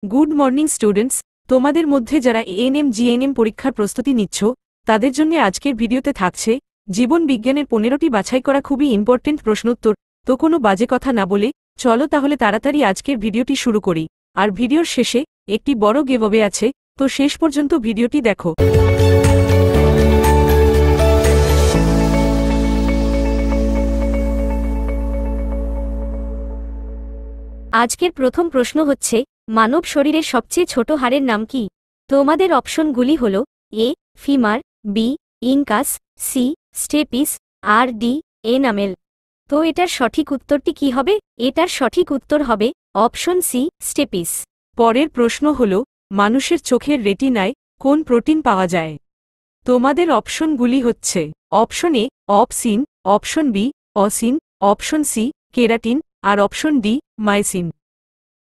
Good morning students, তোমাদের মধ্যে যারা এএনএম জিএনএম পরীক্ষার প্রস্তুতি নিচ্ছ তাদের জন্য আজকের ভিডিওতে থাকছে জীবন বিজ্ঞানের 15টি বাছাই করা খুবই ইম্পর্টেন্ট প্রশ্নোত্তর। তো কোনো বাজে কথা না বলে চলো তাহলে তাড়াতাড়ি আজকের ভিডিওটি শুরু করি। আর ভিডিওর শেষে একটি বড় গিভঅ্যাওয়ে আছে, তো শেষ পর্যন্ত ভিডিওটি দেখো। আজকের প্রথম প্রশ্ন হচ্ছে, মানব শরীরের সবচেয়ে ছোট হাড়ের নাম কি? তোমাদের অপশনগুলি হল A femur, B incus, C stapes, আর ডি এনামেল। তো এটার সঠিক উত্তরটি কি হবে? এটার সঠিক উত্তর হবে অপশন সি স্টেপিস। পরের প্রশ্ন হল, মানুষের চোখের রেটিনায় কোন প্রোটিন পাওয়া যায়? তোমাদের অপশনগুলি হচ্ছে option A opsin, option B ossein, option C keratin, আর অপশন ডি মাইসিন।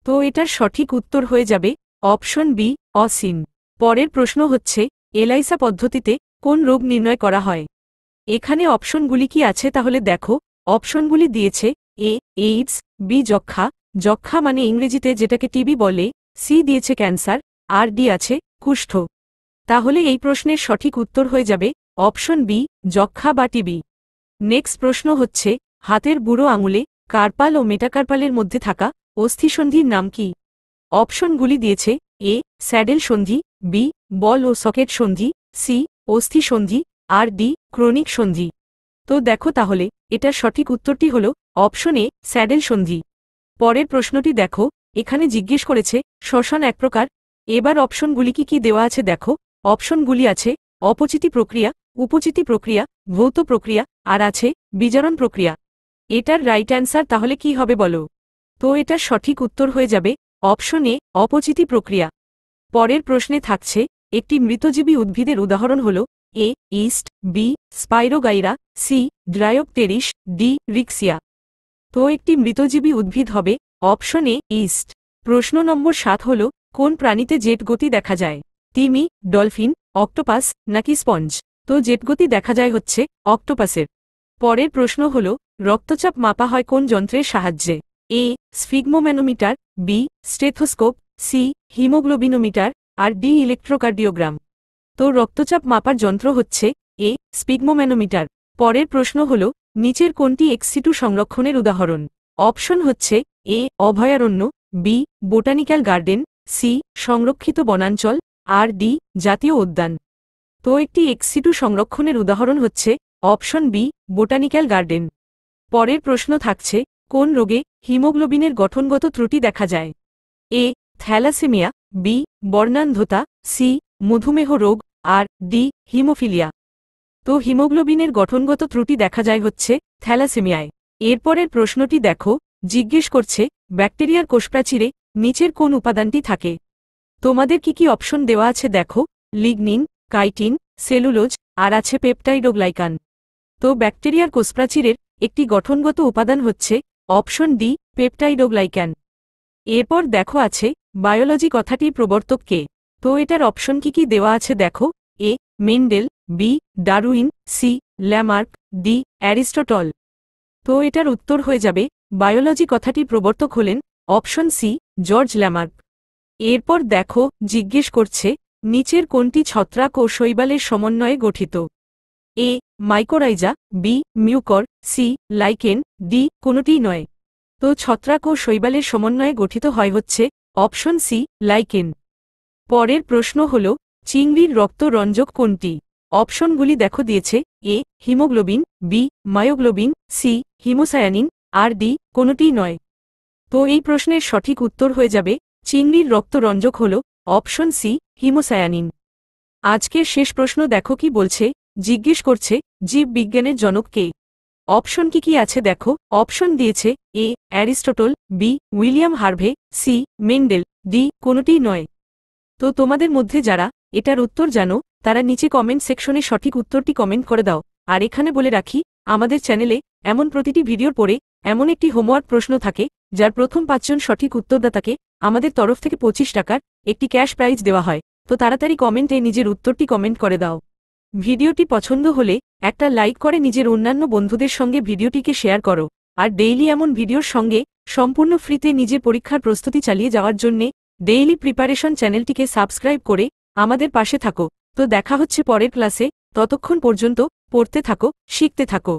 তো এটার সঠিক উত্তর হয়ে যাবে অপশন বি অসিন। পরের প্রশ্ন হচ্ছে, এলাইসা পদ্ধতিতে কোন রোগ নির্ণয় করা হয়? এখানে অপশনগুলি কি আছে তাহলে দেখো। অপশনগুলি দিয়েছে এ এইডস, বি যক্ষা, যক্ষা মানে ইংরেজিতে যেটাকে টিবি বলে, সি দিয়েছে ক্যান্সার, আর ডি আছে কুষ্ঠ। তাহলে এই প্রশ্নের সঠিক উত্তর হয়ে যাবে অপশন বি যক্ষা বা টিবি। নেক্সট প্রশ্ন হচ্ছে, হাতের বুড়ো আঙুলে কার্পাল ও মেটাকার্পালের মধ্যে থাকা অস্থিসন্ধির নাম কি? অপশনগুলি দিয়েছে এ স্যাডেল সন্ধি, বি বল ও সকেট সন্ধি, সি অস্থি সন্ধি, আর ডি ক্রনিক সন্ধি। তো দেখো তাহলে এটার সঠিক উত্তরটি হল অপশন এ স্যাডেল সন্ধি। পরের প্রশ্নটি দেখো, এখানে জিজ্ঞেস করেছে শ্বসন এক প্রকার। এবার অপশনগুলি কি দেওয়া আছে দেখো। অপশনগুলি আছে অপচিতি প্রক্রিয়া, উপচিতি প্রক্রিয়া, ভৌত প্রক্রিয়া, আর আছে বিজারণ প্রক্রিয়া। এটার রাইট অ্যান্সার তাহলে কি হবে বলো? তো এটার সঠিক উত্তর হয়ে যাবে অপশন এ অপচিতি প্রক্রিয়া। পরের প্রশ্নে থাকছে, একটি মৃতজীবী উদ্ভিদের উদাহরণ হল A yeast, B Spirogyra, C Dryopteris, D Riccia. তো একটি মৃতজীবী উদ্ভিদ হবে অপশন এ ইস্ট। প্রশ্ন নম্বর 7 হল, কোন প্রাণীতে জেট গতি দেখা যায়? তিমি, ডলফিন, অক্টোপাস নাকি স্পঞ্জ? তো জেট গতি দেখা যায় হচ্ছে অক্টোপাসের। পরের প্রশ্ন হল, রক্তচাপ মাপা হয় কোন যন্ত্রের সাহায্যে? এ স্ফিগমোম্যানোমিটার, বি স্টেথোস্কোপ, সি হিমোগ্লোবিনোমিটার, আর ডি ইলেকট্রোকার্ডিওগ্রাম। তো রক্তচাপ মাপার যন্ত্র হচ্ছে এ স্পিগমোম্যানোমিটার। পরের প্রশ্ন হল, নিচের কোনটি এক্সিটু সংরক্ষণের উদাহরণ? অপশন হচ্ছে এ অভয়ারণ্য, বি বোটানিক্যাল গার্ডেন, সি সংরক্ষিত বনাঞ্চল, আর ডি জাতীয় উদ্যান। তো একটি এক্সিটু সংরক্ষণের উদাহরণ হচ্ছে অপশন বি বোটানিক্যাল গার্ডেন। পরের প্রশ্ন থাকছে, কোন রোগে হিমোগ্লোবিনের গঠনগত ত্রুটি দেখা যায়? এ থ্যালাসেমিয়া, বি বর্ণান্ধতা, সি মধুমেহ রোগ, আর ডি হিমোফিলিয়া। তো হিমোগ্লোবিনের গঠনগত ত্রুটি দেখা যায় হচ্ছে থ্যালাসেমিয়ায়। এরপরের প্রশ্নটি দেখো, জিজ্ঞেস করছে ব্যাকটেরিয়ার কোষপ্রাচীরে নিচের কোন উপাদানটি থাকে? তোমাদের কি অপশন দেওয়া আছে দেখো। লিগনিন, কাইটিন, সেলুলোজ, আর আছে পেপটাইডোগ্লাইকান। তো ব্যাকটেরিয়ার কোষপ্রাচীরের একটি গঠনগত উপাদান হচ্ছে অপশন ডি পেপটাইডোগ্লাইকান। এরপর দেখো আছে বায়োলজি কথাটির প্রবর্তক কে? তো এটার অপশন কি দেওয়া আছে দেখো। A Mendel, B Darwin, C Lamarck, D Aristotle. তো এটার উত্তর হয়ে যাবে বায়োলজি কথাটির প্রবর্তক হলেন অপশন সি জর্জ ল্যামার্ক। এরপর দেখো জিজ্ঞেস করছে, নিচের কোনটি ছত্রাক ও শৈবালের সমন্বয়ে গঠিত? A mycorrhiza, B Mucor, C lichen, D কোনোটিই নয়। তো ছত্রাক ও শৈবালের সমন্বয়ে গঠিত হয় হচ্ছে অপশন সি লাইকেন। পরের প্রশ্ন হল, চিংড়ির রক্ত রঞ্জক কোনটি? অপশনগুলি দেখো দিয়েছে A haemoglobin, B myoglobin, C haemocyanin, আর ডি কোনোটিই নয়। তো এই প্রশ্নের সঠিক উত্তর হয়ে যাবে চিংড়ির রক্ত রঞ্জক হল অপশন সি হিমোসায়ানিন। আজকের শেষ প্রশ্ন দেখো কি বলছে। জিজ্ঞেস করছে জীব বিজ্ঞানের জনক কে? অপশন কি আছে দেখো। অপশন দিয়েছে A Aristotle, B William Harvey, C Mendel, D কোনোটিই নয়। তো তোমাদের মধ্যে যারা এটার উত্তর জানো তারা নিচে কমেন্ট সেকশনে সঠিক উত্তরটি কমেন্ট করে দাও। আর এখানে বলে রাখি, আমাদের চ্যানেলে এমন প্রতিটি ভিডিওর পরে এমন একটি হোমওয়ার্ক প্রশ্ন থাকে, যার প্রথম 5 জন সঠিক উত্তরদাতাকে আমাদের তরফ থেকে 25 টাকার একটি ক্যাশ প্রাইজ দেওয়া হয়। তো তাড়াতাড়ি কমেন্টে নিজের উত্তরটি কমেন্ট করে দাও। ভিডিওটি পছন্দ হলে একটা লাইক করে নিজের অন্যান্য বন্ধুদের সঙ্গে ভিডিওটিকে শেয়ার করো। আর ডেইলি এমন ভিডিওর সঙ্গে সম্পূর্ণ ফ্রিতে নিজের পরীক্ষার প্রস্তুতি চালিয়ে যাওয়ার জন্যে ডেইলি প্রিপারেশন চ্যানেলটিকে সাবস্ক্রাইব করে আমাদের পাশে থাকো। তো দেখা হচ্ছে পরের ক্লাসে, ততক্ষণ পর্যন্ত পড়তে থাকো, শিখতে থাকো।